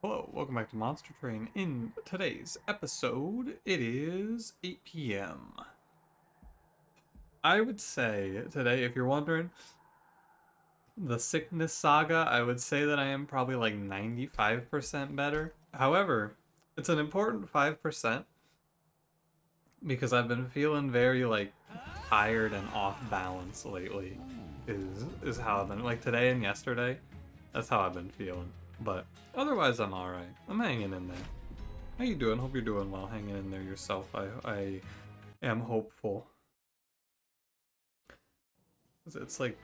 Hello, welcome back to Monster Train. In today's episode, it is 8 p.m. I would say today, if you're wondering, the sickness saga, I would say that I am probably like 95% better. However, it's an important 5% because I've been feeling very like tired and off balance lately. Is how I've been like today and yesterday. That's how I've been feeling. But otherwise, I'm all right. I'm hanging in there. How you doing? Hope you're doing well, hanging in there yourself. I am hopeful. It's like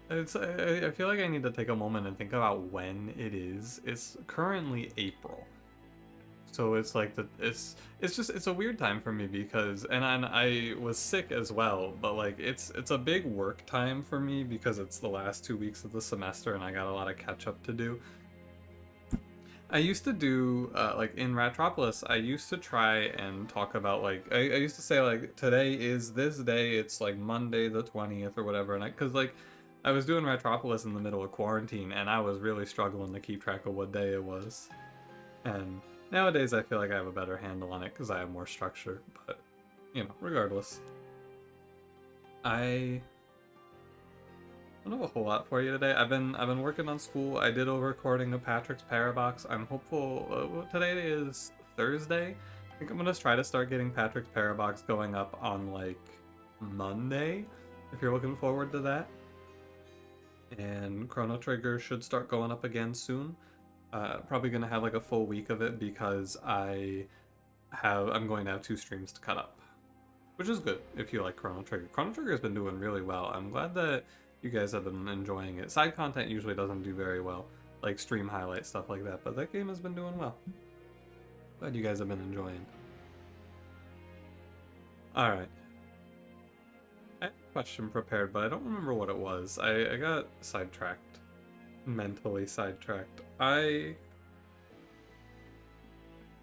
I feel like I need to take a moment and think about when it is. It's currently April, so it's like it's a weird time for me because I was sick as well, but like it's a big work time for me because it's the last 2 weeks of the semester and I got a lot of catch up to do. I used to do like in Ratropolis. I used to try and talk about like I used to say like today is this day. It's like Monday the 20th or whatever, and because like I was doing Ratropolis in the middle of quarantine, and I was really struggling to keep track of what day it was. And nowadays, I feel like I have a better handle on it because I have more structure. But regardless, I I don't have a whole lot for you today. I've been working on school. I did a recording of Patrick's Parabox. I'm hopeful. Today is Thursday. I think I'm gonna try to start getting Patrick's Parabox going up on like Monday, if you're looking forward to that. And Chrono Trigger should start going up again soon. Probably gonna have like a full week of it because I'm going to have 2 streams to cut up, which is good if you like Chrono Trigger. Chrono Trigger has been doing really well. I'm glad that you guys have been enjoying it. Side content usually doesn't do very well, like stream highlight stuff like that, but that game has been doing well. Glad you guys have been enjoying. Alright. I had a question prepared, but I don't remember what it was. I got sidetracked. Mentally sidetracked. I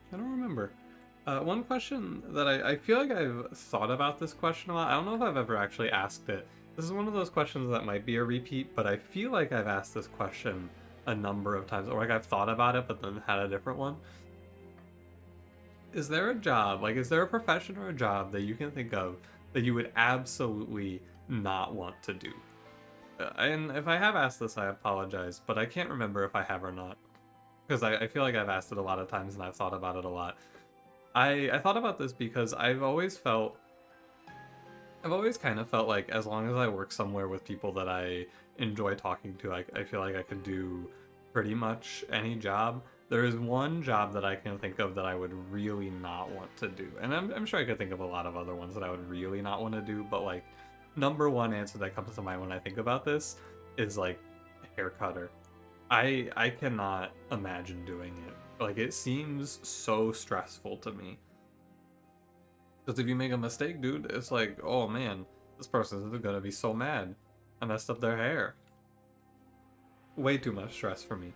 don't remember. One question that I feel like I've thought about this question a lot. I don't know if I've ever actually asked it. This is one of those questions that might be a repeat, but I feel like I've asked this question a number of times, or like I've thought about it, but then had a different one. Is there a job, like, is there a profession or a job that you can think of that you would absolutely not want to do? And if I have asked this, I apologize, but I can't remember if I have or not. Because I feel like I've asked it a lot of times and I've thought about it a lot. I thought about this because I've always kind of felt like as long as I work somewhere with people that I enjoy talking to, I feel like I could do pretty much any job. There is one job that I can think of that I would really not want to do. And I'm sure I could think of a lot of other ones that I would really not want to do, but like number one answer that comes to mind when I think about this is like hair cutter. I cannot imagine doing it. Like it seems so stressful to me. Because if you make a mistake, dude, it's like, oh man, this person is gonna be so mad. I messed up their hair. Way too much stress for me.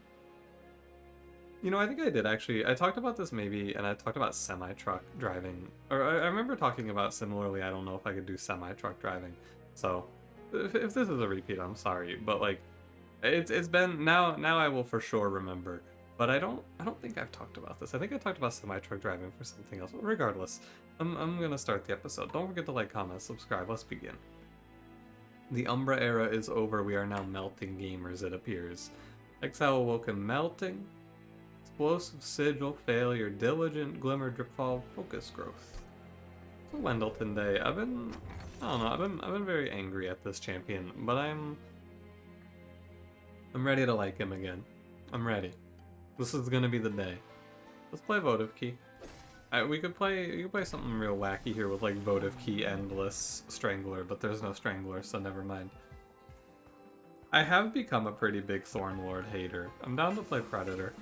You know, I think I did actually. I talked about this maybe, and I talked about semi-truck driving. Or I remember talking about similarly, I don't know if I could do semi-truck driving. So, if this is a repeat, I'm sorry. But like, it's been, now I will for sure remember. But I don't think I've talked about this. I think I talked about semi-truck driving for something else. Regardless, I'm gonna start the episode. Don't forget to like, comment, subscribe. Let's begin. The Umbra era is over. We are now melting gamers, it appears. Exile Awoken melting. Explosive sigil, failure, diligent, glimmer, dripfall, focus growth. So Wendleton Day. I don't know, I've been very angry at this champion, but I'm ready to like him again. I'm ready. This is gonna be the day. Let's play Votive Key. We could play something real wacky here with like Votive Key, Endless, Strangler, but there's no Strangler, so never mind. I have become a pretty big Thorn Lord hater. I'm down to play Predator.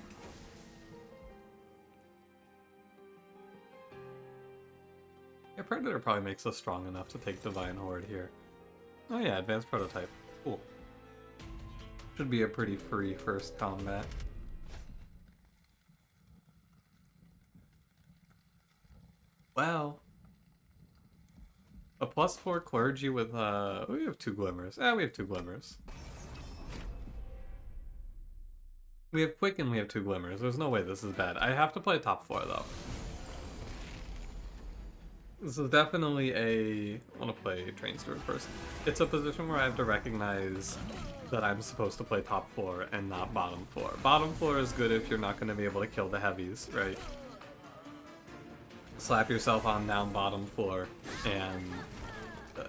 Yeah, Predator probably makes us strong enough to take Divine Horde here. Oh yeah, Advanced Prototype. Cool. Should be a pretty free first combat. Well, a +4 clergy with we have 2 glimmers. We have 2 glimmers. We have Quick and we have 2 Glimmers. There's no way this is bad. I have to play top 4 though. This is definitely I want to play Train Steward first. It's a position where I have to recognize that I'm supposed to play top floor and not bottom floor. Bottom floor is good if you're not going to be able to kill the heavies, right? Slap yourself on down bottom floor and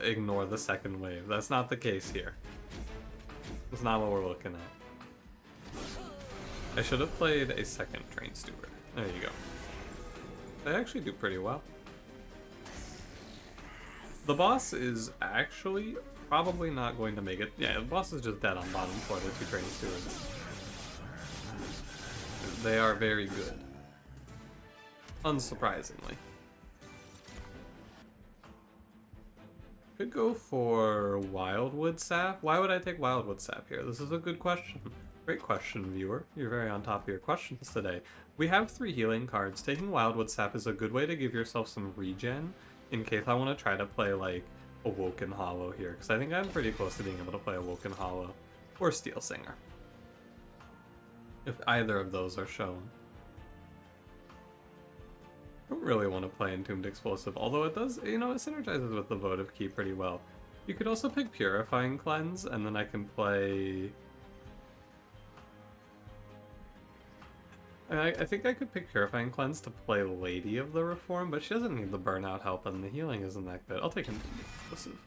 ignore the second wave. That's not the case here. That's not what we're looking at. I should have played a second Train Steward. There you go. They actually do pretty well. The boss is actually probably not going to make it. Yeah, the boss is just dead on bottom floor, the 2 Train Stewards. They are very good. Unsurprisingly. Could go for Wildwood Sap. Why would I take Wildwood Sap here? This is a good question. Great question, viewer. You're very on top of your questions today. We have 3 healing cards. Taking Wildwood Sap is a good way to give yourself some regen in case I want to try to play like Awoken Hollow here, because I think I'm pretty close to being able to play Awoken Hollow or Steel Singer, if either of those are shown. I don't really want to play Entombed Explosive, although it does, you know, it synergizes with the Votive Key pretty well. You could also pick Purifying Cleanse, and then I can play... I think I could pick Purifying Cleanse to play Lady of the Reform, but she doesn't need the burnout help and the healing isn't that good. I'll take Entombed Explosive.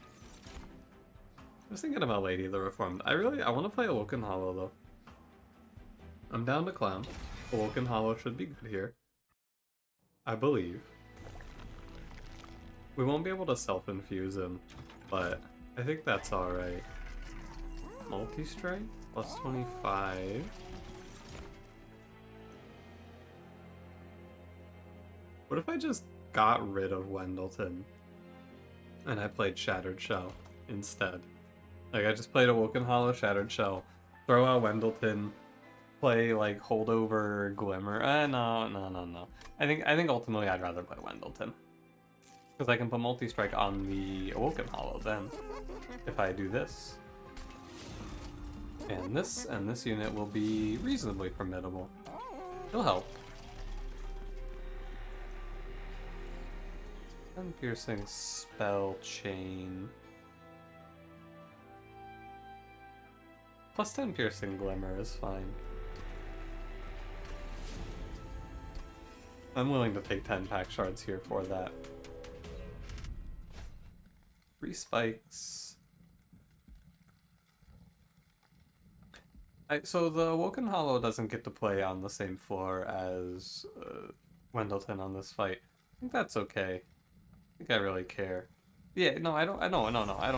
I was thinking about Lady of the Reformed. I want to play Awoken Hollow though. I'm down to Clown. Awoken Hollow should be good here. I believe. We won't be able to self-infuse him, but I think that's alright. Multi-strike? Plus 25. What if I just got rid of Wendleton and I played Shattered Shell instead? Like, I just played Awoken Hollow, Shattered Shell, throw out Wendleton, play like Holdover, Glimmer. No. I think ultimately I'd rather play Wendleton, because I can put multi-strike on the Awoken Hollow then if I do this. And this unit will be reasonably formidable. It'll help. 10 piercing spell chain. Plus 10 piercing glimmer is fine. I'm willing to take 10 pack shards here for that. 3 spikes. So the Awoken Hollow doesn't get to play on the same floor as Wendleton on this fight. I think that's okay. I think I really care. Yeah, no, I don't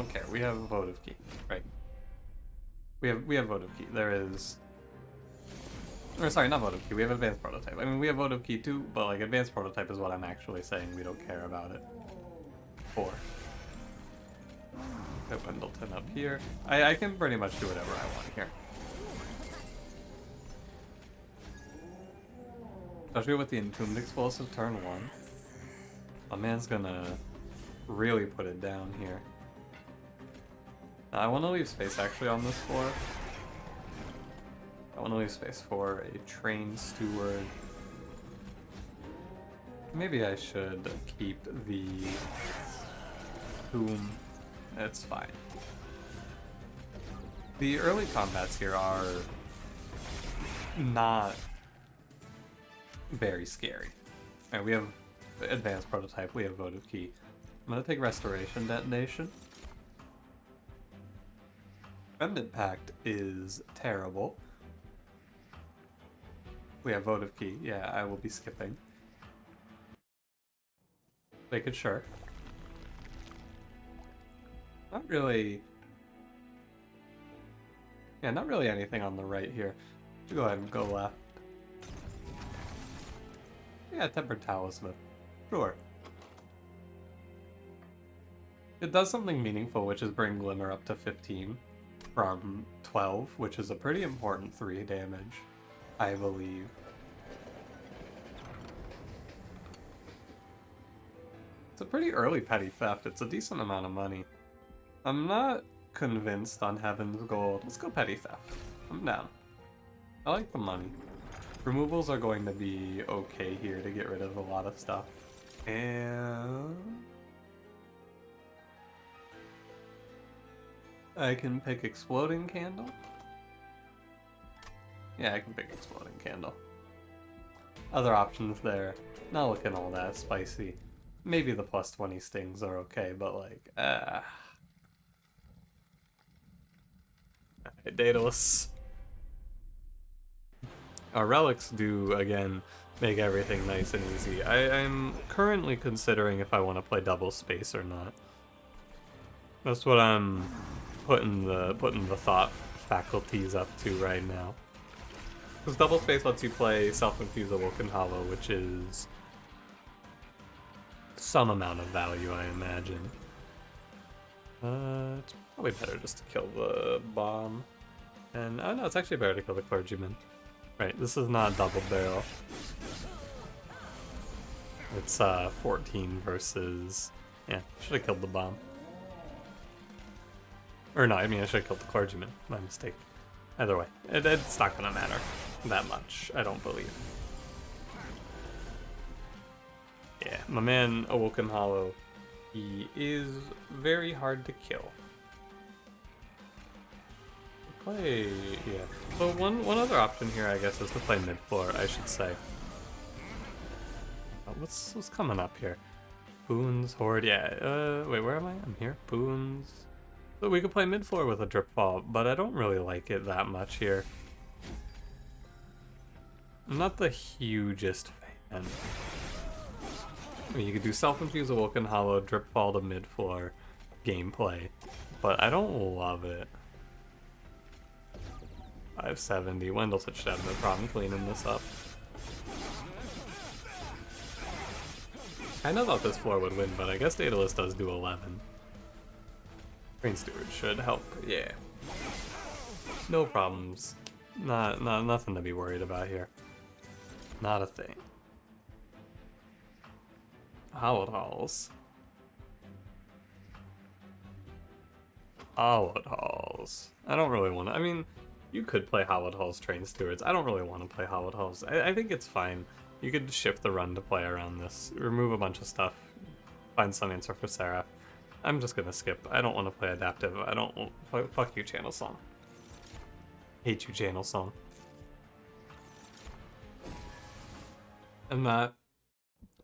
care. We have a Votive Key, right? We have Votive Key. There is... Or sorry, not Votive Key. We have Advanced Prototype. I mean, we have Votive Key too, but like Advanced Prototype is what I'm actually saying. We don't care about it. 4. Put Wendleton up here. I can pretty much do whatever I want here. Especially with the Entombed Explosive turn 1. My man's gonna really put it down here. Now, I want to leave space actually on this floor. I want to leave space for a Train Steward. Maybe I should keep the Tomb. It's fine. The early combats here are not very scary. Alright, we have Advanced Prototype, we have Votive Key. I'm gonna take Restoration Detonation. Remnant Pact is terrible. We have Votive Key. Yeah, I will be skipping. Making sure. Not really... Yeah, not really anything on the right here. Go ahead and go left. Yeah, Tempered Talisman. Sure. It does something meaningful, which is bring Glimmer up to 15 from 12, which is a pretty important 3 damage, I believe. It's a pretty early Petty Theft. It's a decent amount of money. I'm not convinced on Heaven's Gold. Let's go Petty Theft. I'm down. I like the money. Removals are going to be okay here to get rid of a lot of stuff. And I can pick Exploding Candle. Yeah, I can pick Exploding Candle. Other options there, not looking all that spicy. Maybe the plus 20 stings are okay, but like, Daedalus. Our relics do, again, make everything nice and easy. I'm currently considering if I want to play double space or not. That's what I'm putting the thought faculties up to right now. Because double space lets you play Self-Infused Awoken Hollow, which is some amount of value, I imagine. It's probably better just to kill the bomb. And, oh no, it's actually better to kill the clergyman. Right, this is not double barrel. It's 14 versus... Yeah, should have killed the bomb. Or no, I mean I should have killed the clergyman. My mistake. Either way, it's not gonna matter that much, I don't believe. Yeah, my man Awoken Hollow, he is very hard to kill. Play, yeah. So one other option here, I guess, is to play mid floor, I should say. What's coming up here? Boons, Horde, yeah. Wait, where am I? I'm here. Boons. So we could play mid floor with a drip fall, but I don't really like it that much here. I'm not the hugest fan. I mean, you could do Self-Infused Awoken Hollow, drip fall to mid floor gameplay, but I don't love it. 570. Wendelson should have no problem cleaning this up. I know thought this floor would win, but I guess Daedalus does do 11. Train Steward should help, yeah. No problems. Nothing to be worried about here. Not a thing. Hallowed Halls. Hallowed Halls. I don't really want to. I mean, you could play Hallowed Halls Train Stewards. I don't really want to play Hallowed Halls. I think it's fine. You could shift the run to play around this. Remove a bunch of stuff. Find some answer for Seraph. I'm just gonna skip. I don't want to play adaptive. I don't. Fuck you, Channel Song. Hate you, Channel Song. I'm not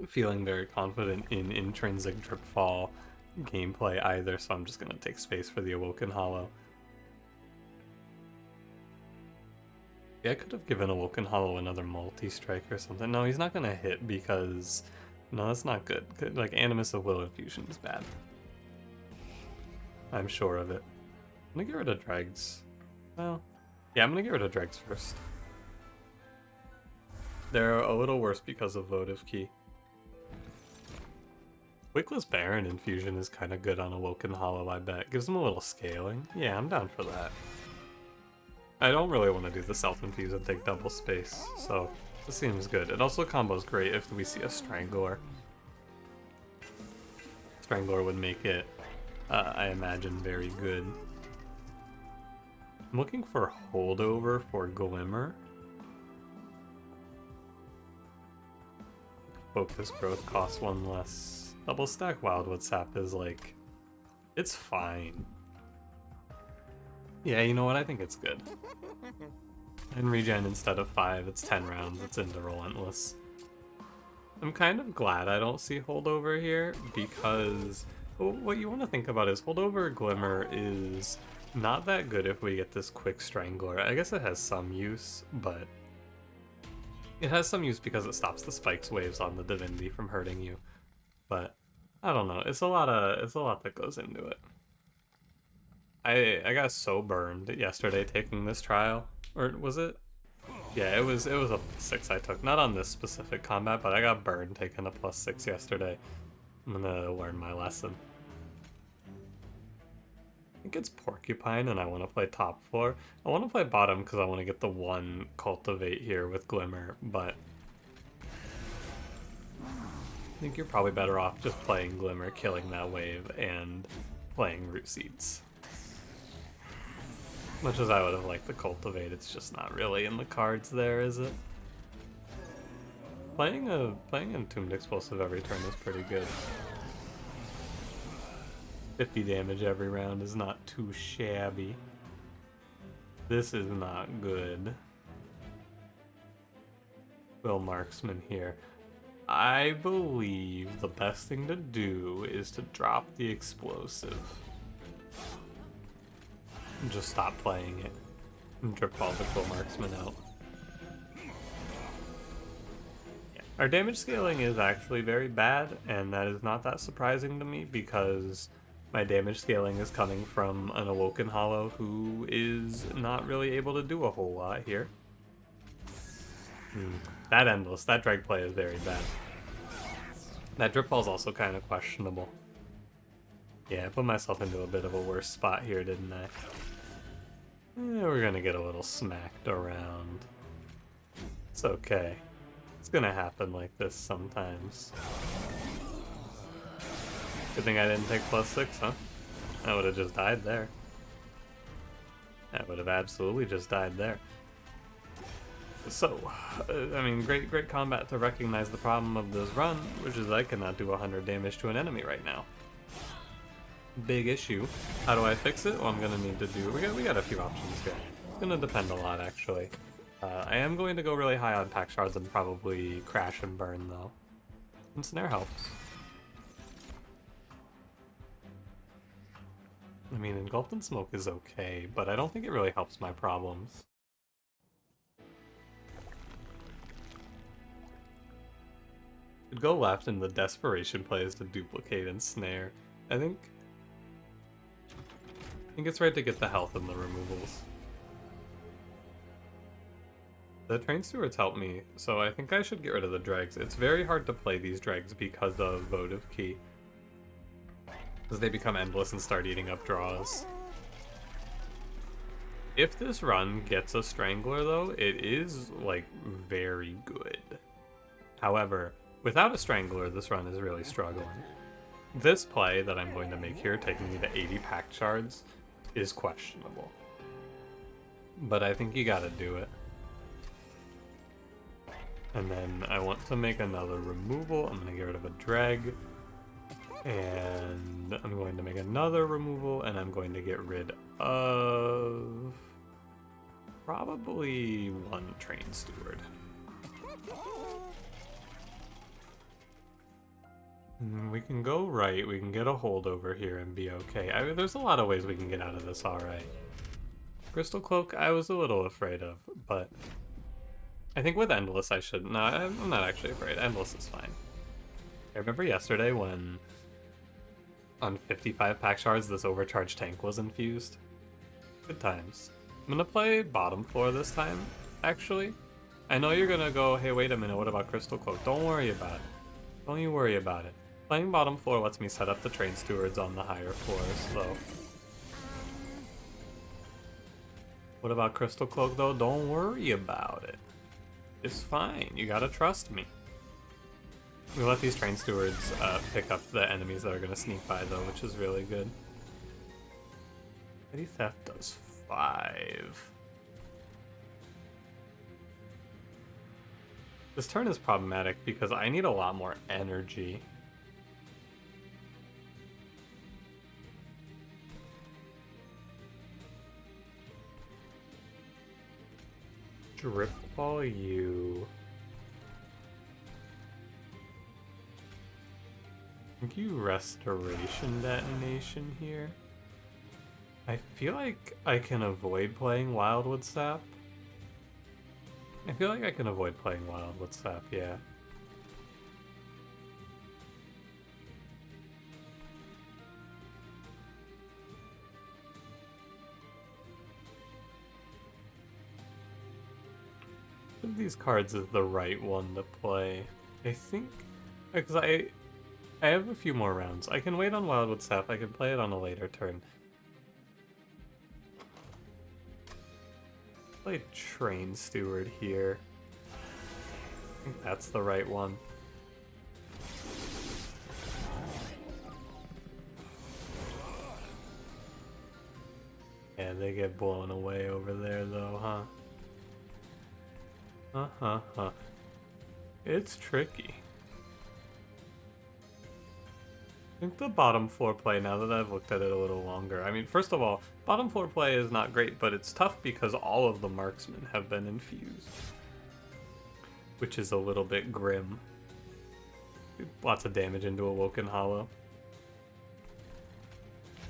feeling very confident in intrinsic drip fall gameplay either, so I'm just gonna take space for the Awoken Hollow. Yeah, I could have given Awoken Hollow another multi-strike or something. No, he's not gonna hit because... No, that's not good. Like, Animus of Will Infusion is bad. I'm sure of it. I'm gonna get rid of Dregs. Well, yeah, I'm gonna get rid of Dregs first. They're a little worse because of Votive Key. Wickless Baron Infusion is kind of good on Awoken Hollow, I bet. Gives them a little scaling. Yeah, I'm down for that. I don't really want to do the Self-Infuse and take double space, so this seems good. It also combos great if we see a Strangler. Strangler would make it, I imagine, very good. I'm looking for Holdover for Glimmer. Focus growth costs one less. Double stack Wildwood Sap is like... It's fine. Yeah, you know what? I think it's good. And regen instead of 5, it's 10 rounds. It's into Relentless. I'm kind of glad I don't see Holdover here, because what you want to think about is Holdover Glimmer is not that good if we get this quick Strangler. I guess it has some use, but it has some use because it stops the spikes waves on the Divinity from hurting you. But I don't know. It's a lot that goes into it. I got so burned yesterday taking this trial, or was it? Yeah, it was a +6 I took. Not on this specific combat, but I got burned taking a +6 yesterday. I'm gonna learn my lesson. I think it's Porcupine, and I want to play top floor. I want to play bottom because I want to get the one Cultivate here with Glimmer, but I think you're probably better off just playing Glimmer, killing that wave, and playing Root Seeds. Much as I would have liked to cultivate, it's just not really in the cards there, is it? Playing an Entombed Explosive every turn is pretty good. 50 damage every round is not too shabby. This is not good. Will Marksman here. I believe the best thing to do is to drop the explosive. And just stop playing it. And drip all the Will Marksman out. Yeah. Our damage scaling is actually very bad, and that is not that surprising to me because my damage scaling is coming from an Awoken Hollow who is not really able to do a whole lot here. That Endless, that drag play is very bad. That drip ball is also kind of questionable. Yeah, I put myself into a bit of a worse spot here, didn't I? We're gonna get a little smacked around. It's okay. It's gonna happen like this sometimes. Good thing I didn't take +6, huh? I would have just died there. I would have absolutely just died there. So, I mean, great combat to recognize the problem of this run, which is I cannot do 100 damage to an enemy right now. Big issue. How do I fix it? Well, I'm gonna need to do... We got a few options here. It's gonna depend a lot, actually. I am going to go really high on pack shards and probably crash and burn, though. And snare helps. I mean, Engulfed in Smoke is okay, but I don't think it really helps my problems. Could go left, and the desperation play is to duplicate and snare. I think it's right to get the health and the removals. The Train Stewards help me, so I think I should get rid of the dregs. It's very hard to play these dregs because of Votive Key. Because they become endless and start eating up draws. If this run gets a Strangler, though, it is, like, very good. However, without a Strangler, this run is really struggling. This play that I'm going to make here, taking me to 80 pack shards, is questionable. But I think you gotta do it. And then I want to make another removal. I'm gonna get rid of a drag. And I'm going to make another removal, and I'm going to get rid of... probably one Train Steward. We can go right, we can get a holdover here and be okay. There's a lot of ways we can get out of this alright. Crystal Cloak I was a little afraid of, but I think with Endless I should... No, I'm not actually afraid. Endless is fine. I remember yesterday when on 55 pack shards this overcharged tank was infused. Good times. I'm gonna play bottom floor this time, actually. I know you're gonna go, hey wait a minute, what about Crystal Cloak? Don't worry about it. Don't you worry about it. Playing bottom floor lets me set up the Train Stewards on the higher floors, though. What about Crystal Cloak, though? Don't worry about it. It's fine. You gotta trust me. We let these Train Stewards pick up the enemies that are gonna sneak by, though, which is really good. Petty Theft does 5. This turn is problematic because I need a lot more energy. Drip ball you. I think you Restoration Detonation here. I feel like I can avoid playing Wildwood Sap. I feel like I can avoid playing Wildwood Sap, yeah. Which of these cards is the right one to play? I think... because I have a few more rounds. I can wait on Wildwood Sap, I can play it on a later turn. Play Train Steward here. I think that's the right one. Yeah, they get blown away over there though, huh? It's tricky. I think the bottom floor play, now that I've looked at it a little longer, I mean, first of all, bottom floor play is not great, but it's tough because all of the marksmen have been infused, which is a little bit grim. Lots of damage into Awoken Hollow.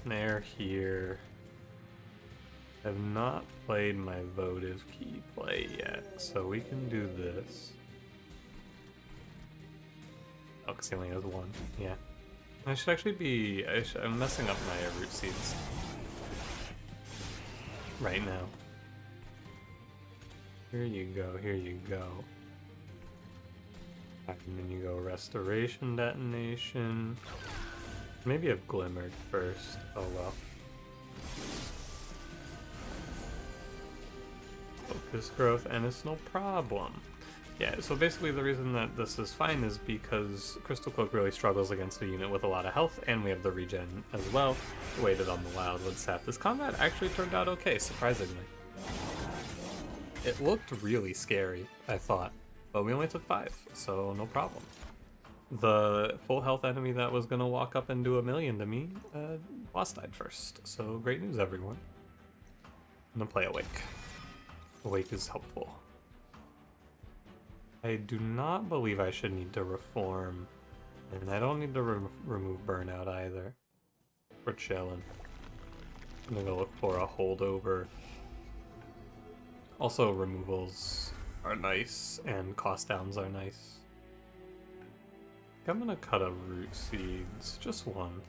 They're here. I've not played my votive key play yet, so we can do this. Oh, because he only has one. Yeah. I should actually be... I'm messing up my root seeds right now. Here you go, here you go. And then you go Restoration Detonation. Maybe I've Glimmered first. Oh well. Focus growth, and it's no problem. Yeah, so basically the reason that this is fine is because Crystal Cloak really struggles against a unit with a lot of health, and we have the regen as well. Waited on the Wildwood Sap. This combat actually turned out okay, surprisingly. It looked really scary, I thought, but we only took 5, so no problem. The full health enemy that was gonna walk up and do 1,000,000 to me, boss died first, so great news everyone. I'm gonna play Awake. Awake is helpful. I do not believe I should need to reform, and I don't need to remove burnout either. We're chilling. I'm gonna look for a holdover. Also, removals are nice, and cost downs are nice. I'm gonna cut a root seeds, just one.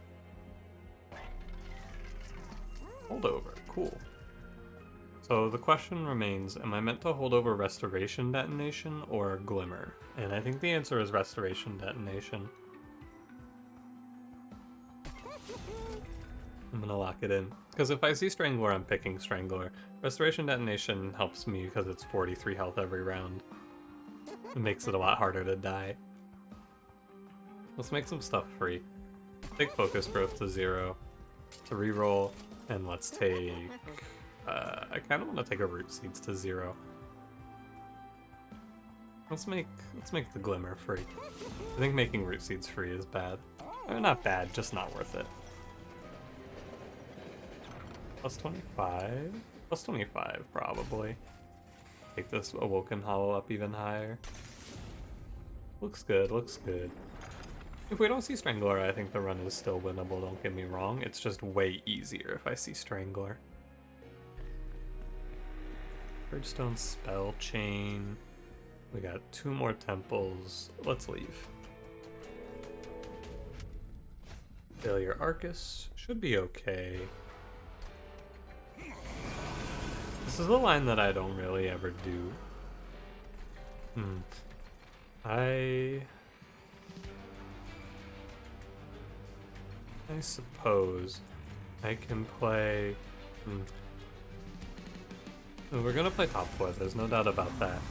Holdover, cool. So the question remains, am I meant to hold over Restoration Detonation or Glimmer? And I think the answer is Restoration Detonation. I'm gonna lock it in. Because if I see Strangler, I'm picking Strangler. Restoration Detonation helps me because it's 43 health every round. It makes it a lot harder to die. Let's make some stuff free. Take Focus Growth to 0. To reroll, and let's take... I kind of want to take a Root Seeds to 0. Let's make the Glimmer free. I think making Root Seeds free is bad. Not bad, just not worth it. Plus 25? Plus 25, probably. Take this Awoken Hollow up even higher. Looks good, looks good. If we don't see Strangler, I think the run is still winnable, don't get me wrong. It's just way easier if I see Strangler. Birdstone Spell Chain. We got 2 more temples. Let's leave. Failure Arcus. Should be okay. This is a line that I don't really ever do. I suppose I can play... We're gonna play top 4, there's no doubt about that.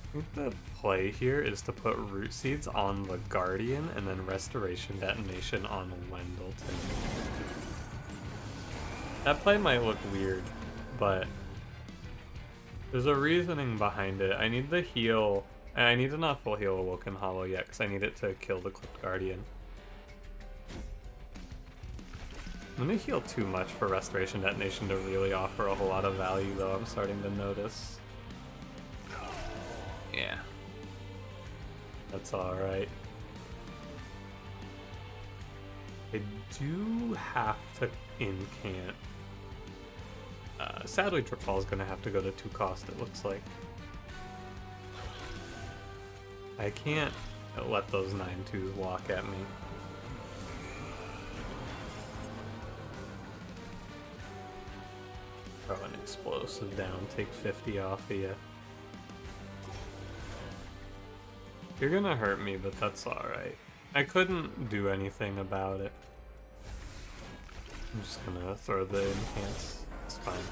I think the play here is to put Root Seeds on the Guardian and then Restoration Detonation on Wendleton. That play might look weird, but there's a reasoning behind it. I need the heal, and I need to not full heal Awoken Hollow yet because I need it to kill the Clipped Guardian. I'm gonna heal too much for Restoration Detonation to really offer a whole lot of value though, I'm starting to notice. Yeah. That's alright. I do have to incant. Sadly, Tripfall is gonna have to go to 2 cost, it looks like. I can't let those 9/2s walk at me. Throw an explosive down, take 50 off of you. You're gonna hurt me, but that's alright. I couldn't do anything about it. I'm just gonna throw the enhance. It's fine.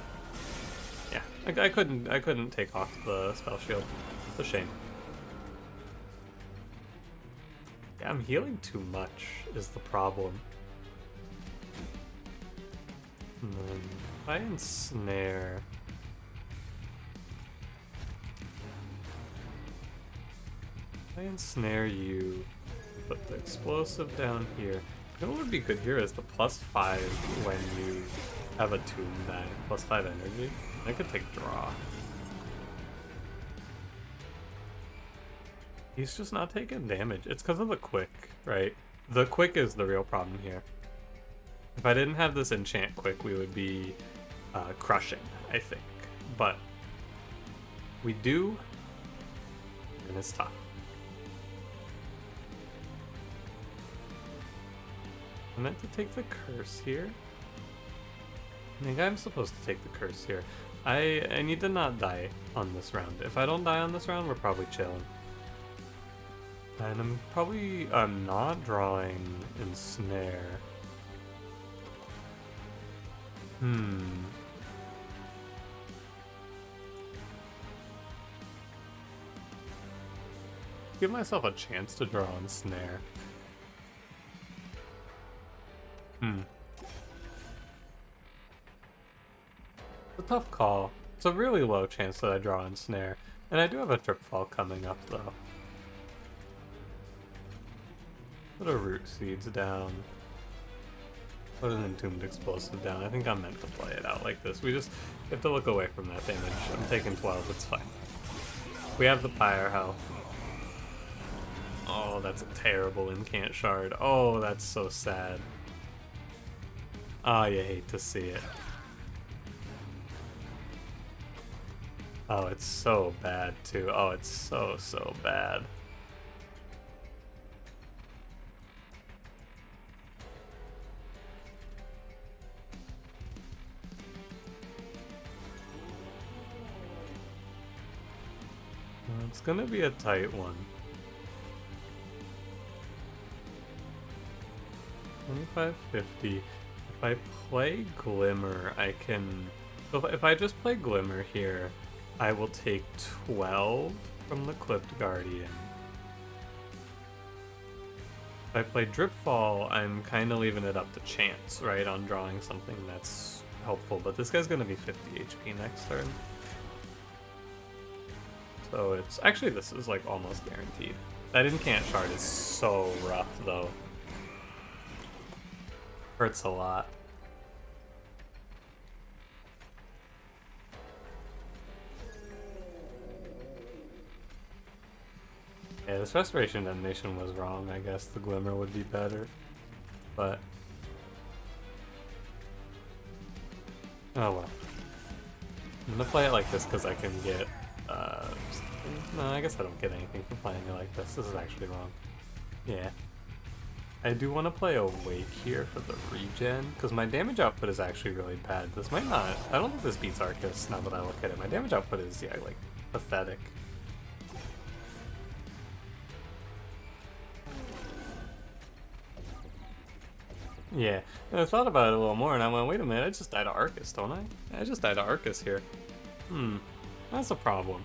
Yeah, I couldn't take off the spell shield. It's a shame. Yeah, I'm healing too much is the problem. And then if I ensnare... If I ensnare you, put the explosive down here. You know what would be good here is the +5 when you have a tomb die. +5 energy. I could take draw. He's just not taking damage. It's because of the quick, right? The quick is the real problem here. If I didn't have this enchant quick, we would be crushing, I think. But we do, and it's tough. I meant to take the curse here. I think I'm supposed to take the curse here. I need to not die on this round. If I don't die on this round, we're probably chilling. And I'm probably not drawing ensnare. Give myself a chance to draw ensnare. It's a tough call. It's a really low chance that I draw ensnare. And I do have a trip fall coming up though. Put a root seeds down. Put an entombed explosive down. I think I'm meant to play it out like this. We just have to look away from that damage. I'm taking 12, it's fine. We have the pyre health. Oh, that's a terrible incant shard. Oh, that's so sad. Oh, you hate to see it. Oh, it's so bad too. Oh, it's so bad. It's gonna be a tight one. 2550. If I play Glimmer, I can... So if I just play Glimmer here, I will take 12 from the Clipped Guardian. If I play Dripfall, I'm kind of leaving it up to chance, right, on drawing something that's helpful. But this guy's gonna be 50 HP next turn. So it's... Actually, this is like almost guaranteed. That incant shard is so rough, though. Hurts a lot. Yeah, this Restoration Detonation was wrong. I guess the Glimmer would be better. But... oh well. I'm gonna play it like this because I can get... no, I guess I don't get anything for playing it like this. This is actually wrong. Yeah. I do want to play Awake here for the regen, because my damage output is actually really bad. This might not... I don't think this beats Arcus now that I look at it. My damage output is, yeah, like, pathetic. Yeah, and I thought about it a little more, and I went, wait a minute, I just died to Arcus, don't I? I just died to Arcus here. That's a problem.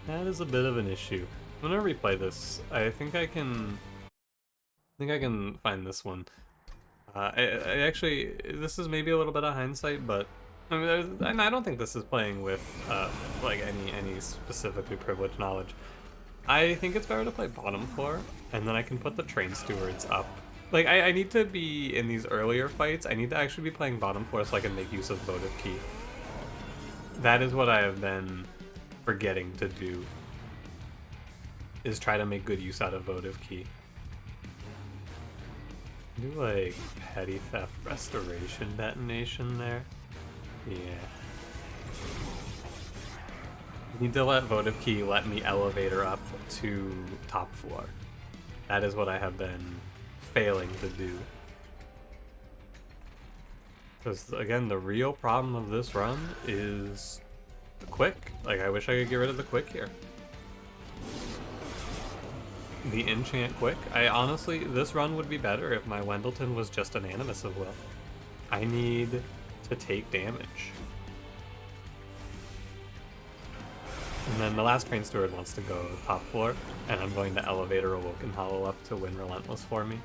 That is a bit of an issue. I'm gonna replay this. I think I can find this one. I actually, this is maybe a little bit of hindsight, but I mean, and I don't think this is playing with like any specifically privileged knowledge. I think it's better to play bottom floor, and then I can put the train stewards up. Like, I need to be, in these earlier fights, I need to actually be playing bottom floor so I can make use of Votive Key. That is what I have been forgetting to do, is try to make good use out of Votive Key. Do, like, Petty Theft Restoration Detonation there? Yeah. Need to let Votive Key let me elevator up to top floor. That is what I have been failing to do. Because, again, the real problem of this run is the quick. Like, I wish I could get rid of the quick here. The enchant quick. I honestly, this run would be better if my Wendleton was just an Animus of Will. I need to take damage. And then the last train steward wants to go top floor, and I'm going to elevator Awoken Hollow up to win Relentless for me.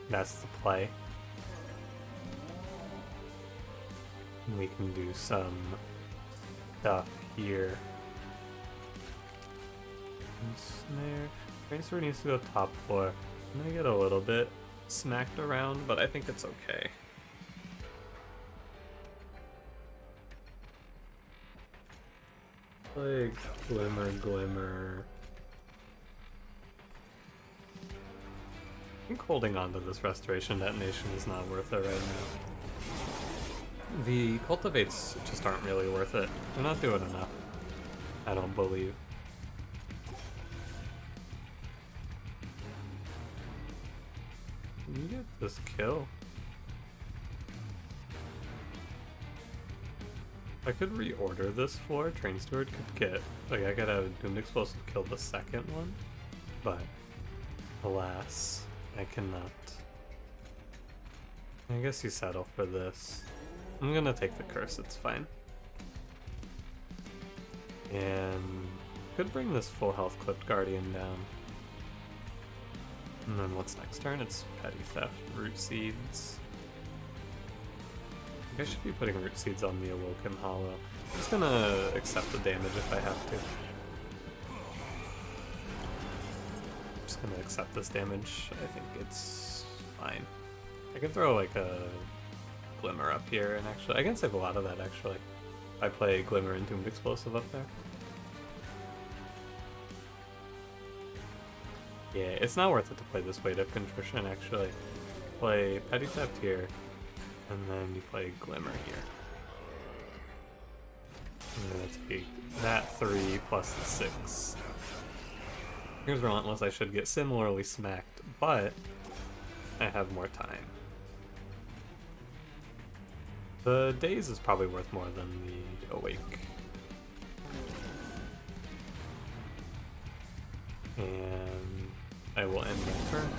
That's the play. And we can do some stuff here. And snare. Train steward needs to go top floor. I'm gonna get a little bit smacked around, but I think it's okay. Like glimmer. I think holding on to this restoration detonation is not worth it right now. The cultivates just aren't really worth it. They're not doing enough, I don't believe. Can you get this kill? If I could reorder this floor, Train Steward could get, like, I could have Doomed Explosive kill the second one, but alas, I cannot. I guess you settle for this. I'm gonna take the curse, it's fine. And could bring this full health clipped Guardian down. And then what's next turn? It's Petty Theft, Root Seeds. I think I should be putting Root Seeds on the Awoken Hollow. I'm just gonna accept the damage if I have to. I'm just gonna accept this damage. I think it's fine. I can throw like a Glimmer up here, and actually, I can save a lot of that actually. I play Glimmer and Doomed Explosive up there. Yeah, it's not worth it to play this Weight of Contrition actually. Play Petty Theft here, and then you play Glimmer here. I'm gonna take that 3 plus the 6. Here's Relentless, I should get similarly smacked, but I have more time. The Daze is probably worth more than the Awake. And I will end my turn.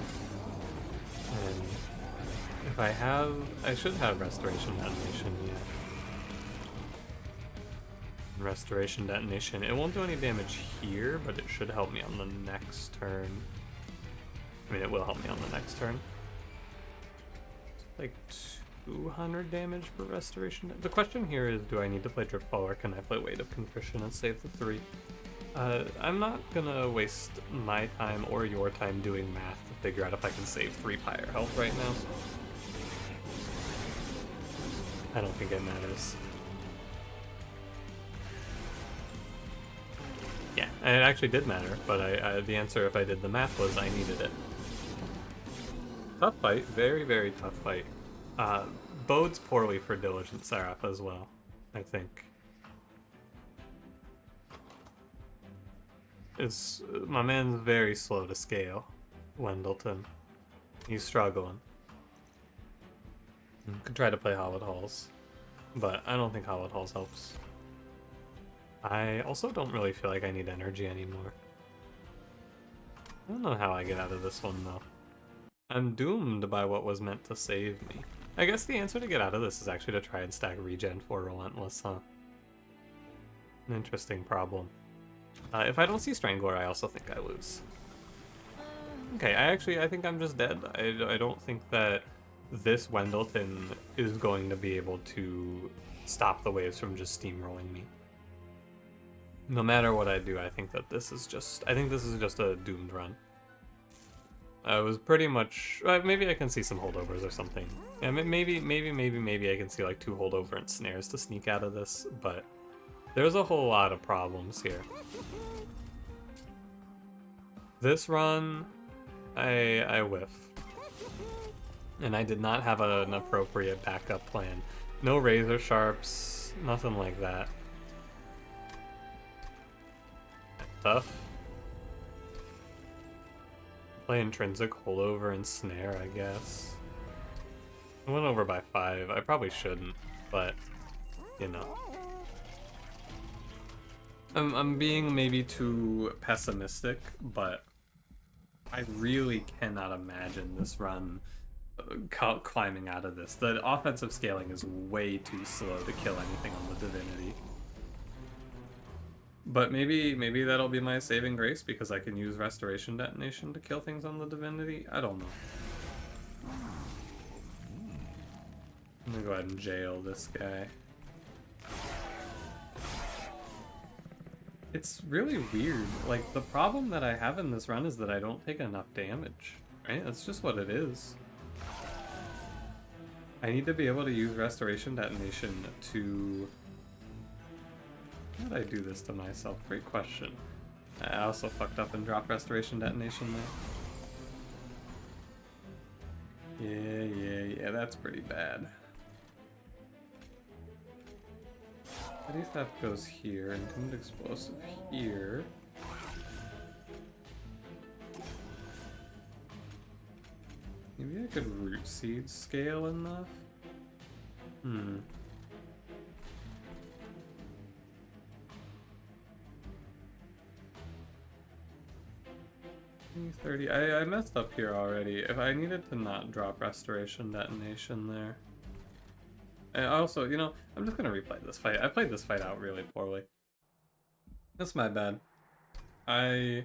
And if I have, I should have Restoration Detonation, yeah. Restoration Detonation, it won't do any damage here, but it should help me on the next turn. I mean, it will help me on the next turn. It's like 200 damage per Restoration. The question here is, do I need to play Dripfall or can I play Weight of Contrition and save the 3? I'm not gonna waste my time or your time doing math to figure out if I can save 3 Pyre health right now. I don't think it matters. Yeah, and it actually did matter, but the answer, if I did the math, was I needed it. Tough fight, very, very tough fight. Bodes poorly for Diligent Seraph as well, I think. My man's very slow to scale, Wendleton. He's struggling. Could try to play Hollowed Halls, but I don't think Hollowed Halls helps. I also don't really feel like I need energy anymore. I don't know how I get out of this one though. I'm doomed by what was meant to save me. I guess the answer to get out of this is actually to try and stack regen for Relentless, huh? An interesting problem. If I don't see Strangler, I also think I lose. Okay, I think I'm just dead. I don't think that this Wendleton is going to be able to stop the waves from just steamrolling me. No matter what I do, I think this is just a doomed run. I was pretty much, maybe I can see some holdovers or something. Yeah, maybe I can see like 2 holdover and snares to sneak out of this, but there's a whole lot of problems here. This run, I whiffed. And I did not have an appropriate backup plan. No razor sharps, nothing like that. Tough. Play intrinsic holdover and snare, I guess. I went over by 5. I probably shouldn't, but you know. I'm being maybe too pessimistic, but I really cannot imagine this run climbing out of this. The offensive scaling is way too slow to kill anything on the Divinity. But maybe that'll be my saving grace because I can use Restoration Detonation to kill things on the Divinity. I don't know. I'm gonna go ahead and jail this guy. It's really weird. Like, the problem that I have in this run is that I don't take enough damage, right? That's just what it is. I need to be able to use Restoration Detonation to... How did I do this to myself? Great question. I also fucked up and dropped Restoration Detonation there. Yeah, that's pretty bad. Petty Theft goes here, Entombed Explosive here. Maybe I could Root Seed scale enough? 30. I messed up here already. If I needed to not drop Restoration Detonation there. I also, you know, I'm just gonna replay this fight. I played this fight out really poorly. That's my bad. I've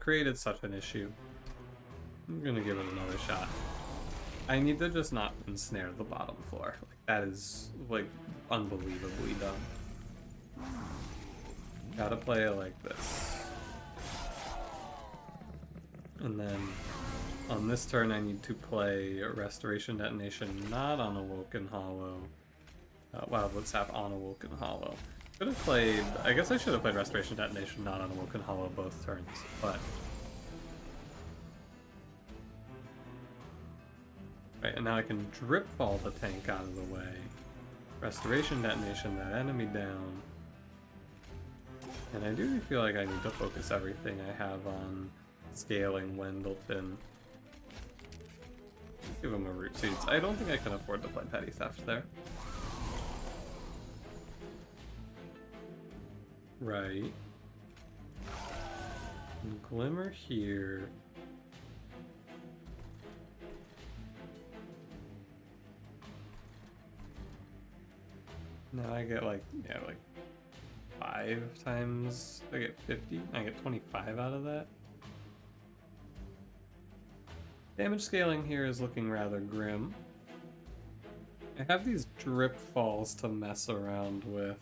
created such an issue. I'm gonna give it another shot. I need to just not ensnare the bottom floor. Like, that is, like, unbelievably dumb. Gotta play it like this. And then on this turn I need to play Restoration Detonation not on Awoken Hollow. Wildwood Sap on Awoken Hollow. Could have played, I guess I should have played Restoration Detonation not on Awoken Hollow both turns, but... Right, and now I can Drip Fall the tank out of the way. Restoration Detonation that enemy down. And I do feel like I need to focus everything I have on scaling Wendleton. Give him a Root Seeds. I don't think I can afford to play Petty Theft there. Right. And Glimmer here. Now I get like, yeah, like 5 times, I get 50, I get 25 out of that. Damage scaling here is looking rather grim. I have these Drip Falls to mess around with.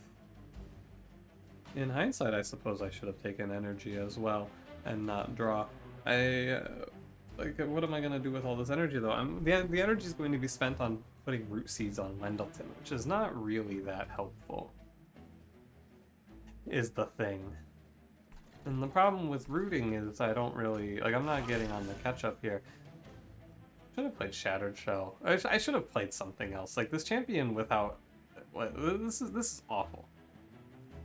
In hindsight, I suppose I should have taken energy as well and not draw. Like, what am I gonna do with all this energy though? The energy is going to be spent on putting Root Seeds on Wendleton, which is not really that helpful, is the thing. And the problem with rooting is I don't really, like, I'm not getting on the catch-up here. Should have played Shattered Shell. I should have played something else. Like, this champion without... This is awful.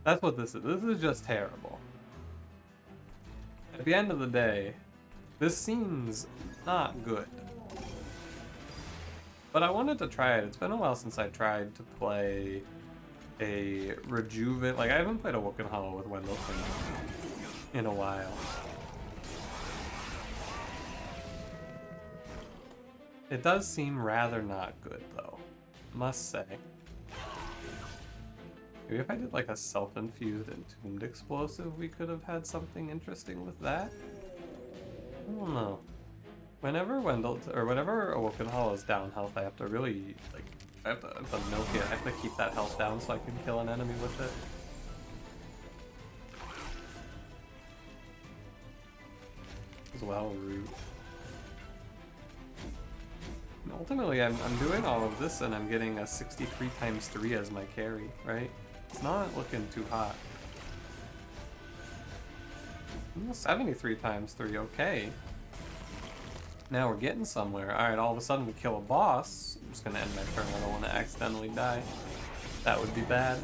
That's what this is. This is just terrible. At the end of the day, this seems not good. But I wanted to try it. It's been a while since I tried to play a Rejuvenate... Like, I haven't played Awoken Hollow with Wendleton in a while. It does seem rather not good, though, must say. Maybe if I did like a self-infused Entombed Explosive, we could have had something interesting with that? I don't know. Whenever whenever Awoken Hollow is down health, I have to really, like, I have to milk it. I have to keep that health down so I can kill an enemy with it. As well, root. And ultimately, I'm doing all of this and I'm getting a 63 times 3 as my carry, right? It's not looking too hot. 73 times 3, okay. Now we're getting somewhere. Alright, all of a sudden we kill a boss. I'm just gonna end my turn. I don't want to accidentally die. That would be bad.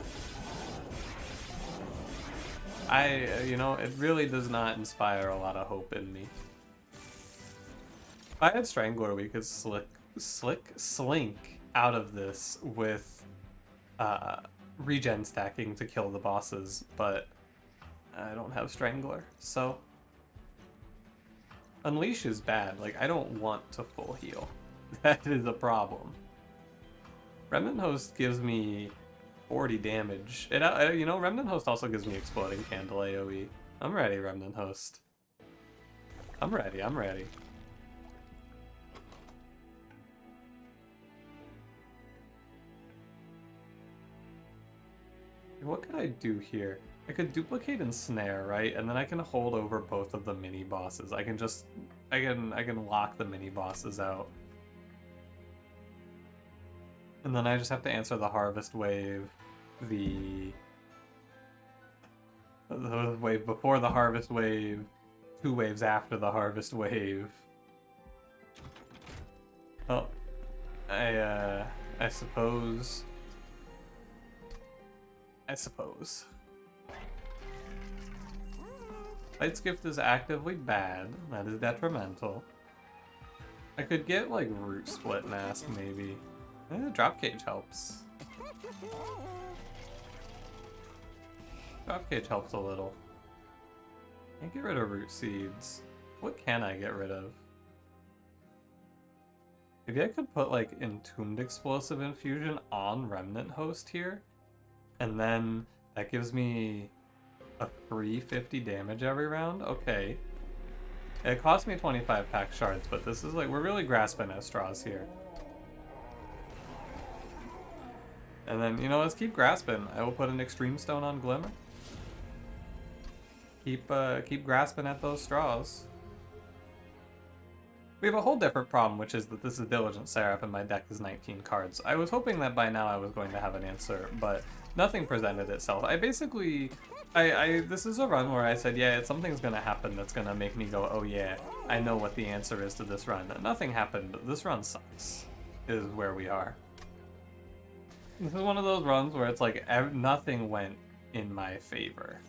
You know, it really does not inspire a lot of hope in me. If I had Strangler, we could slink out of this with regen stacking to kill the bosses, but I don't have Strangler, so Unleash is bad. Like, I don't want to full heal. That is a problem. Remnant Host gives me 40 damage. It, you know, Remnant Host also gives me Exploding Candle AoE. I'm ready, Remnant Host. I'm ready, I'm ready. What could I do here? I could duplicate and snare, right? And then I can hold over both of the mini bosses. I can lock the mini bosses out. And then I just have to answer the Harvest Wave, the wave before the Harvest Wave, 2 waves after the Harvest Wave. Oh, I suppose. Light's Gift is actively bad. That is detrimental. I could get like Root Split Mask maybe. Drop Cage helps. Drop Cage helps a little. Can't get rid of Root Seeds. What can I get rid of? Maybe I could put like Entombed Explosive Infusion on Remnant Host here. And then that gives me a free 50 damage every round? Okay. It cost me 25 pack shards, but this is like, we're really grasping at straws here. And then, you know, let's keep grasping. I will put an Extreme Stone on Glimmer. Keep grasping at those straws. We have a whole different problem, which is that this is Diligent Seraph and my deck is 19 cards. I was hoping that by now I was going to have an answer, but nothing presented itself. I basically, this is a run where I said, yeah, something's gonna happen that's gonna make me go, oh yeah, I know what the answer is to this run. Nothing happened, but this run sucks, is where we are. This is one of those runs where it's like, nothing went in my favor.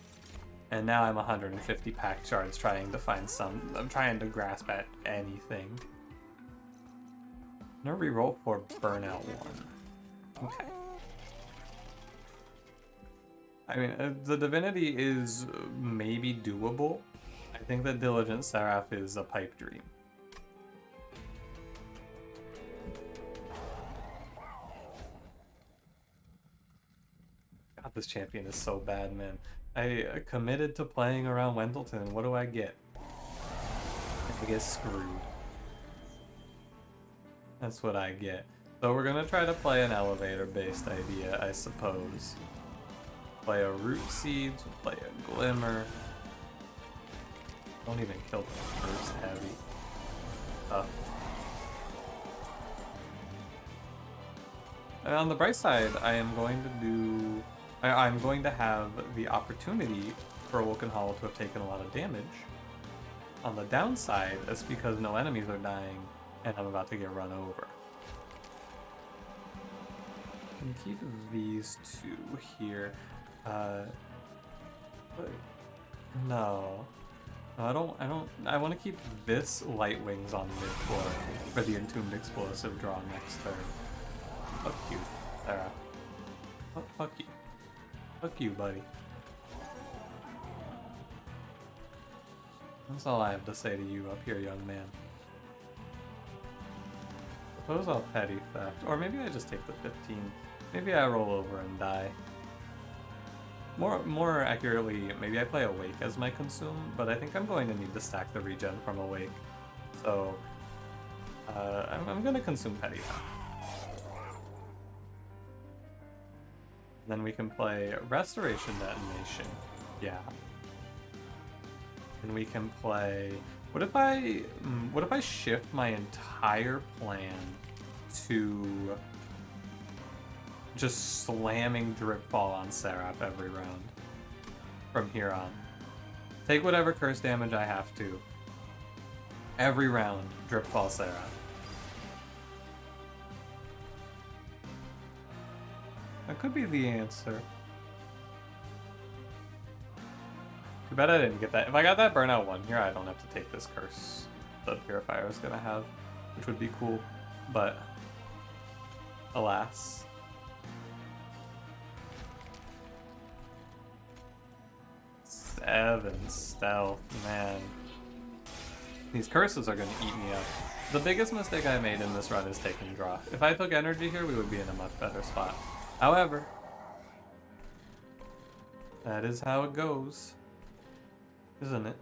And now I'm 150 pack shards trying to find some. I'm trying to grasp at anything. I'm gonna reroll for Burnout 1. Okay. I mean, the Divinity is maybe doable. I think that Diligent Seraph is a pipe dream. God, this champion is so bad, man. I committed to playing around Wendleton. What do I get? I get screwed. That's what I get. So we're gonna try to play an elevator-based idea, I suppose. Play a Root Seeds, play a Glimmer. Don't even kill the first heavy. And on the bright side, I am going to do... I'm going to have the opportunity for Awoken Hollow to have taken a lot of damage. On the downside, it's because no enemies are dying, and I'm about to get run over. And keep these two here. No, I don't. I want to keep this Light Wings on mid floor for the Entombed Explosive draw next turn. Fuck you, Sarah. Fuck you. Fuck you, buddy. That's all I have to say to you up here, young man. Suppose I'll Petty Theft. Or maybe I just take the 15. Maybe I roll over and die. More accurately, maybe I play Awake as my consume, but I think I'm going to need to stack the regen from Awake. So, I'm going to consume Petty Theft. Then we can play Restoration Detonation. Yeah. And we can play... What if I shift my entire plan to just slamming Dripfall on Seraph every round from here on? Take whatever curse damage I have to. Every round, Dripfall Seraph. That could be the answer. Too bad I didn't get that. If I got that Burnout 1 here, I don't have to take this curse the Purifier is gonna have, which would be cool, but alas. Seven stealth, man. These curses are gonna eat me up. The biggest mistake I made in this run is taking draw. If I took energy here, we would be in a much better spot. However, That is how it goes, isn't it?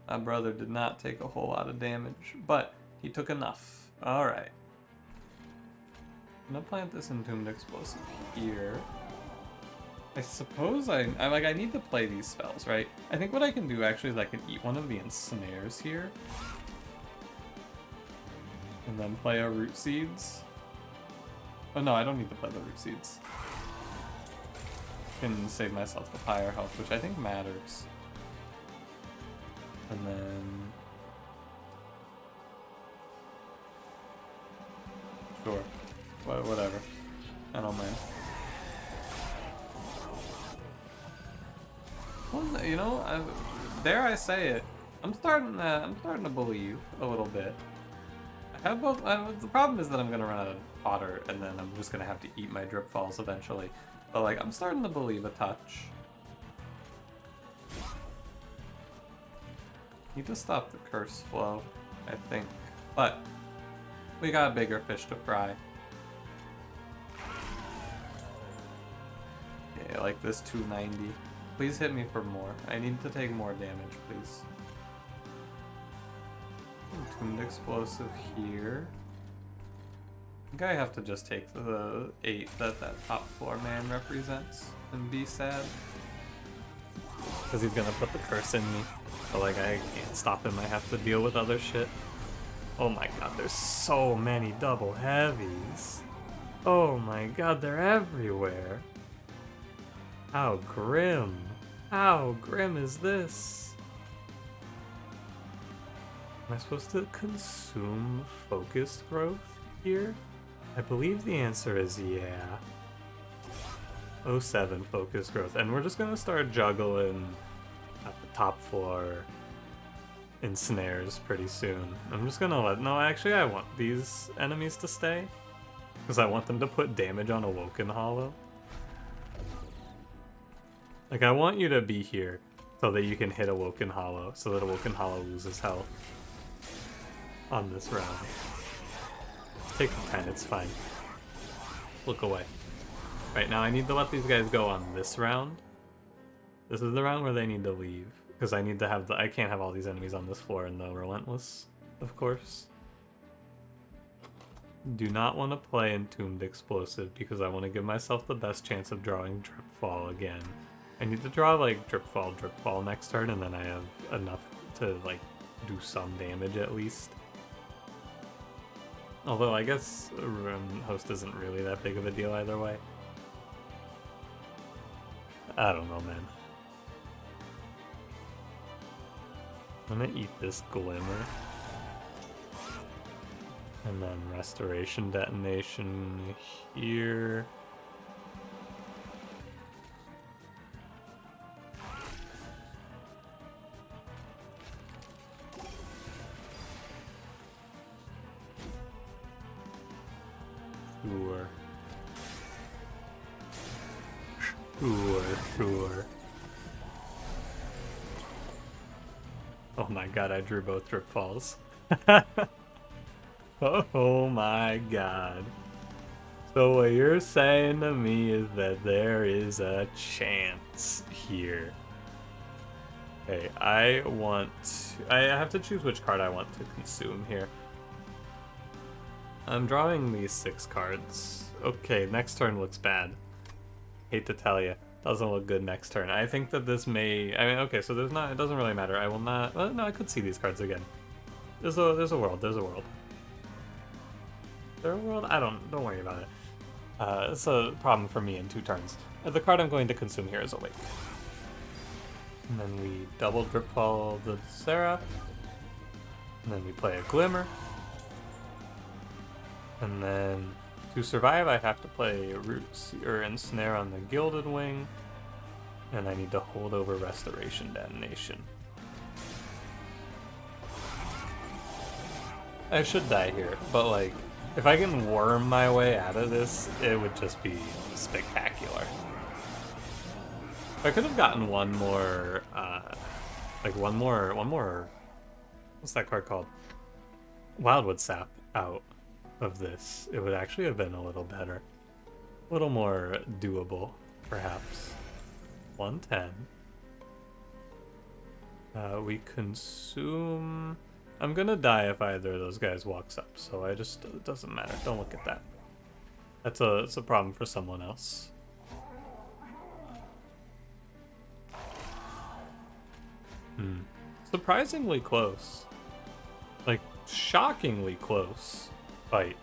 My brother did not take a whole lot of damage, but he took enough. Alright. I'm gonna plant this Entombed Explosive here. I suppose I need to play these spells, right? I think what I can do actually is I can eat one of the ensnares here. And then play a Root Seeds. Oh no, I don't need to play the Root Seeds. I can save myself the higher health, which I think matters. And then... Sure. Whatever. I don't mind. Well, you know, dare I say it, I'm starting to believe a little bit. I have both. The problem is that I'm gonna run out of fodder, and then I'm just gonna have to eat my drip falls eventually. But like, I'm starting to believe a touch. Need to stop the curse flow, I think. But we got bigger fish to fry. Yeah, like this 290. Please hit me for more. I need to take more damage, please. Entombed Explosive here. I think I have to just take the 8 that top floor man represents and be sad. Because he's gonna put the curse in me. But like, I can't stop him. I have to deal with other shit. Oh my god, there's so many double heavies. Oh my god, they're everywhere. How grim. How grim is this? Am I supposed to consume focused growth here? I believe the answer is yeah. 07 focused growth. And we're just gonna start juggling at the top floor ensnares pretty soon. I'm just gonna let... No, actually I want these enemies to stay. Because I want them to put damage on Awoken Hollow. Like, I want you to be here so that you can hit Awoken Hollow, so that Awoken Hollow loses health on this round. Take the 10, it's fine. Look away. Right, now I need to let these guys go on this round. This is the round where they need to leave, because I need to have I can't have all these enemies on this floor in the Relentless, of course. Do not want to play Entombed Explosive, because I want to give myself the best chance of drawing Dripfall again. I need to draw like Dripfall next turn, and then I have enough to like do some damage at least. Although I guess Host isn't really that big of a deal either way. I don't know, man. I'm gonna eat this Glimmer. And then Restoration Detonation here. Sure. Oh my god, I drew both Drip Falls. Oh my god. So what you're saying to me is that there is a chance here. Okay, I have to choose which card I want to consume here. I'm drawing these 6 cards. Okay, next turn looks bad. Hate to tell you. Doesn't look good next turn. I think that this may... I mean, okay, so it doesn't really matter. I will not... Well, no, I could see these cards again. There's a world. Is there a world? Don't worry about it. It's a problem for me in 2 turns. The card I'm going to consume here is Awake. And then we double Dripfall the Seraph. And then we play a Glimmer. And then to survive, I have to play Root or Ensnare on the Gilded Wing. And I need to hold over Restoration Detonation. I should die here, but like, if I can worm my way out of this, it would just be spectacular. If I could have gotten one more, what's that card called? Wildwood Sap out. of this, it would actually have been a little better. A little more doable, perhaps. 110. We consume... I'm gonna die if either of those guys walks up, so I just... It doesn't matter. Don't look at that. It's a problem for someone else. Surprisingly close. Like, shockingly close fight.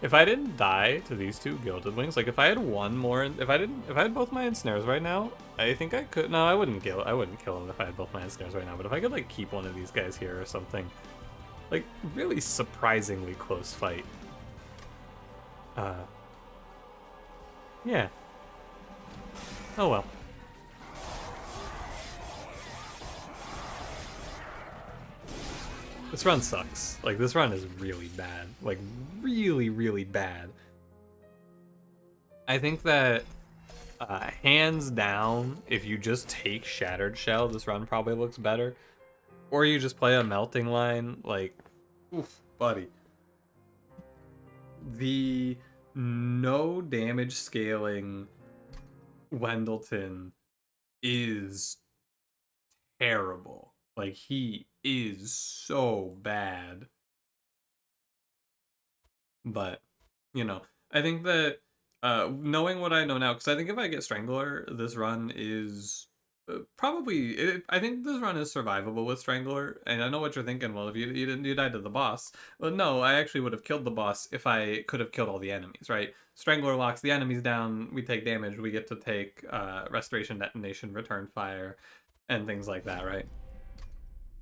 If I didn't die to these two Gilded Wings, like if I had one more, if I had both my ensnares right now, I think I could. No, I wouldn't kill him if I had both my ensnares right now. But if I could like keep one of these guys here or something, like really surprisingly close fight. Yeah. Oh well. This run sucks. Like, this run is really bad. Like, really, really bad. I think that, hands down, if you just take Shattered Shell, this run probably looks better. Or you just play a Melting Line, like, oof, buddy. The no damage scaling Wendleton is terrible. Like, he is so bad. But, you know, I think that knowing what I know now, because I think if I get Strangler, this run is probably... I think this run is survivable with Strangler, and I know what you're thinking. Well, if you died to the boss. Well, no, I actually would have killed the boss if I could have killed all the enemies, right? Strangler locks the enemies down, we take damage, we get to take Restoration, Detonation, Return Fire, and things like that, right?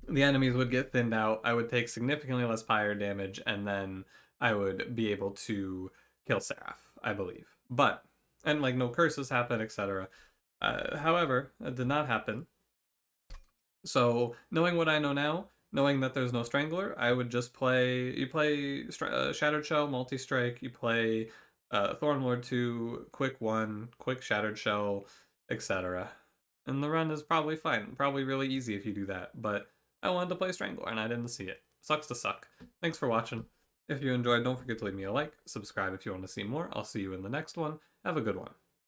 The enemies would get thinned out, I would take significantly less fire damage, and then I would be able to kill Seraph, I believe. But, and like no curses happen, etc. However, it did not happen. So, knowing what I know now, knowing that there's no Strangler, I would just play... You play Shattered Shell, Multi-Strike, you play Thornlord 2, Quick 1, Quick Shattered Shell, etc. And the run is probably fine. Probably really easy if you do that. But I wanted to play Strangler and I didn't see it. Sucks to suck. Thanks for watching. If you enjoyed, don't forget to leave me a like, subscribe if you want to see more. I'll see you in the next one. Have a good one.